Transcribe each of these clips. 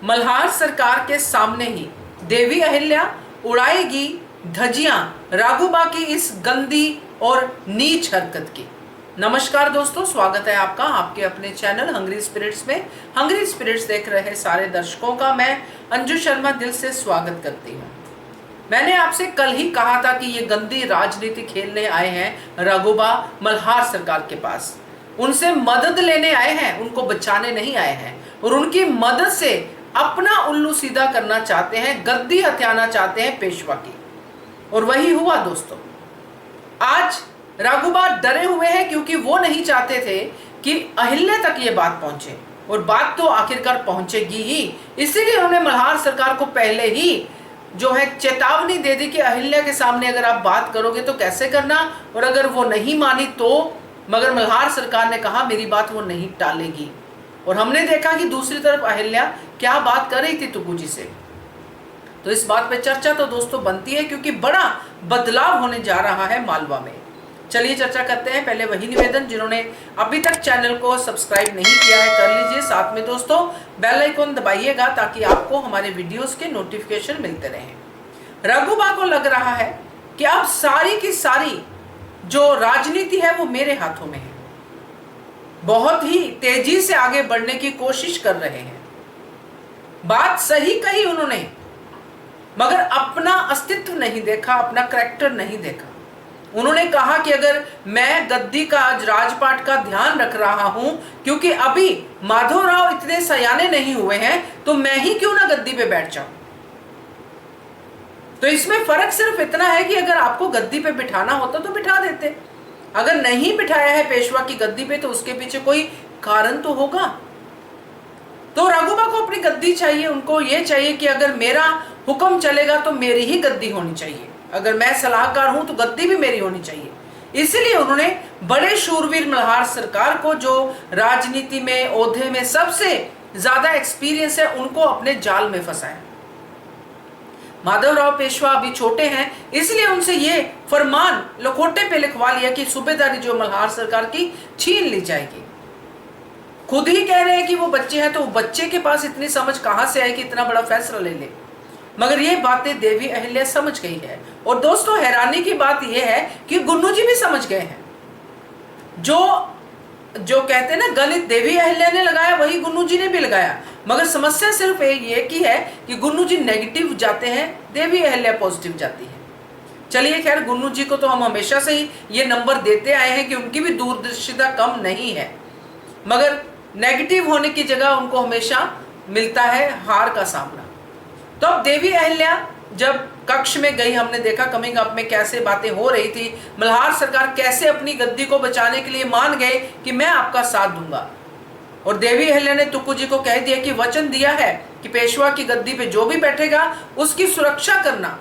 मल्हार सरकार के सामने ही देवी अहिल्या उड़ाएगी धज्जियां राघुबा की इस गंदी और नीच हरकत की। नमस्कार दोस्तों, स्वागत है आपका आपके अपने चैनल हंग्री स्पिरिट्स में। हंग्री स्पिरिट्स देख रहे सारे दर्शकों का मैं अंजू शर्मा दिल से स्वागत करती हूँ। मैंने आपसे कल ही कहा था कि ये गंदी राजनीति खेलने आए हैं राघुबा मल्हार सरकार के पास, उनसे मदद लेने आए हैं, उनको बचाने नहीं आए हैं और उनकी मदद से अपना उल्लू सीधा करना चाहते हैं, गद्दी हथियाना चाहते हैं पेशवा की। और वही हुआ दोस्तों। आज राघुबा डरे हुए हैं क्योंकि वो नहीं चाहते थे कि अहिल्या तक ये बात पहुंचे, और बात तो आखिरकार पहुंचेगी ही। इसीलिए उन्होंने मल्हार सरकार को पहले ही जो है चेतावनी दे दी कि अहिल्या के सामने अगर आप बात करोगे तो कैसे करना, और अगर वो नहीं मानी तो। मगर मल्हार सरकार ने कहा मेरी बात वो नहीं टालेगी। और हमने देखा कि दूसरी तरफ अहिल्या क्या बात कर रही थी तुकु जी से। तो इस बात पे चर्चा तो दोस्तों बनती है क्योंकि बड़ा बदलाव होने जा रहा है मालवा में। चलिए चर्चा करते हैं। पहले वही निवेदन, जिन्होंने अभी तक चैनल को सब्सक्राइब नहीं किया है कर लीजिए, साथ में दोस्तों बेल आइकन दबाइएगा ताकि आपको हमारे वीडियोस के नोटिफिकेशन मिलते रहें। राघुबा को लग रहा है कि अब सारी की सारी जो राजनीति है वो मेरे हाथों में है। बहुत ही तेजी से आगे बढ़ने की कोशिश कर रहे हैं। बात सही कही उन्होंने, मगर अपना अस्तित्व नहीं देखा, अपना करैक्टर नहीं देखा। उन्होंने कहा कि अगर मैं गद्दी का राजपाट का ध्यान रख रहा हूं क्योंकि अभी माधवराव इतने सयाने नहीं हुए हैं, तो मैं ही क्यों ना गद्दी पे बैठ जाऊं। तो इसमें फर्क सिर्फ इतना है कि अगर आपको गद्दी पे बिठाना होता तो बिठा देते, अगर नहीं बिठाया है पेशवा की गद्दी पे तो उसके पीछे कोई कारण तो होगा। तो राघुबा को अपनी गद्दी चाहिए, उनको ये चाहिए कि अगर मेरा हुक्म चलेगा तो मेरी ही गद्दी होनी चाहिए, अगर मैं सलाहकार हूं तो गद्दी भी मेरी होनी चाहिए। इसलिए उन्होंने बड़े शूरवीर मल्हार सरकार को, जो राजनीति में ओहदे में सबसे ज्यादा एक्सपीरियंस है, उनको अपने जाल में फंसाया। माधवराव पेशवा अभी छोटे हैं, इसलिए उनसे ये फरमान लखोटे पे लिखवा लिया कि सूबेदारी जो मल्हार सरकार की छीन ली जाएगी। खुद ही कह रहे हैं कि वो बच्चे हैं, तो बच्चे के पास इतनी समझ कहां से आई कि इतना बड़ा फैसला ले ले। मगर ये बातें देवी अहिल्या समझ गई है। और दोस्तों हैरानी की बात यह है कि गुन्नू जी भी समझ गए हैं। जो कहते हैं ना गणित देवी अहिल्या ने लगाया वही गुन्नू जी ने भी लगाया, मगर समस्या सिर्फ ये की है कि गुन्नू जी नेगेटिव जाते हैं, देवी अहिल्या पॉजिटिव जाती है। चलिए खैर, गुन्नू जी को तो हम हमेशा से ही ये नंबर देते आए हैं कि उनकी भी दूरदर्शिता कम नहीं है, मगर नेगेटिव होने की जगह उनको हमेशा मिलता है हार का सामना। तो अब देवी अहिल्या जब कक्ष में गई, हमने देखा कमिंग अप में कैसे बातें हो रही थी, मल्हार सरकार कैसे अपनी गद्दी को बचाने के लिए मान गए कि मैं आपका साथ दूंगा। और देवी अहिल्या ने तुकु जी को कह दिया कि वचन दिया है कि पेशवा की गद्दी पे जो भी बैठेगा उसकी सुरक्षा करना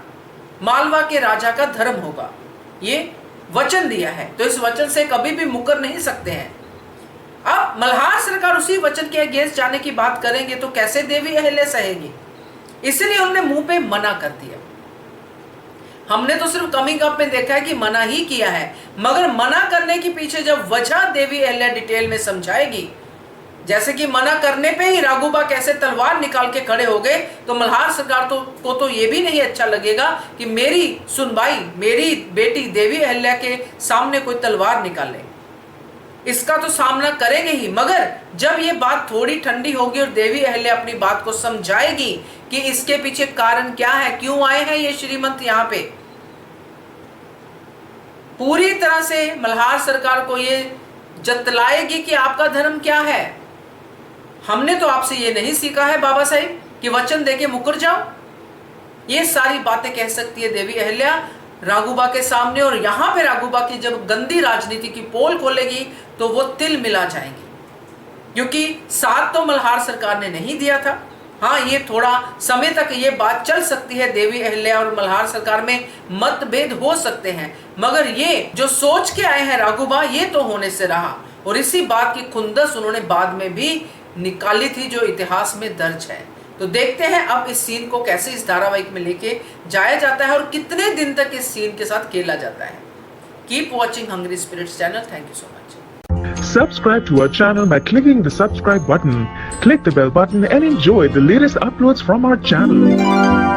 मालवा के राजा का धर्म होगा, ये वचन दिया है, तो इस वचन से कभी भी मुकर नहीं सकते हैं। अब मल्हार सरकार उसी वचन के अगेंस्ट जाने की बात करेंगे तो कैसे देवी अहिल्या सहेगी, इसलिए उन्होंने मुंह पे मना कर दिया। हमने तो सिर्फ कमिंग अप में देखा है कि मना ही किया है, मगर मना करने के पीछे जब वजह देवी अहिल्या डिटेल में समझाएगी, जैसे कि मना करने पे ही राघुबा कैसे तलवार निकाल के खड़े हो गए, तो मल्हार सरकार को तो ये भी नहीं अच्छा लगेगा कि मेरी सुनवाई, मेरी बेटी देवी अहिल्या के सामने कोई तलवार निकाले। इसका तो सामना करेंगे ही, मगर जब ये बात थोड़ी ठंडी होगी और देवी अहिल्या अपनी बात को समझाएगी कि इसके पीछे कारण क्या है, क्यों आए हैं ये श्रीमंत यहाँ पे, पूरी तरह से मल्हार सरकार को ये जतलाएगी कि आपका धर्म क्या है। हमने तो आपसे ये नहीं सीखा है बाबा साहिब कि वचन देके मुकर जाओ। ये सारी बातें कह सकती है देवी अहिल्या राघुबा के सामने, और यहाँ पे राघुबा की जब गंदी राजनीति की पोल खोलेगी तो वो तिल मिला जाएंगी, क्योंकि साथ तो मल्हार सरकार ने नहीं दिया था। हाँ, ये थोड़ा समय तक ये बात चल सकती है, देवी अहिल्या और मल्हार सरकार में मतभेद हो सकते हैं, मगर ये जो सोच के आए हैं राघुबा, ये तो होने से रहा। और इसी बात की खुंदस उन्होंने बाद में भी निकाली थी जो इतिहास में दर्ज है। तो देखते हैं अब इस सीन को कैसे इस धारावाहिक में लेके जाया जाता है और कितने दिन तक इस सीन के साथ खेला जाता है। Keep watching hungry spirits channel. Thank you so much. Subscribe to our channel by clicking the subscribe button. Click the bell button and enjoy the latest uploads from our channel.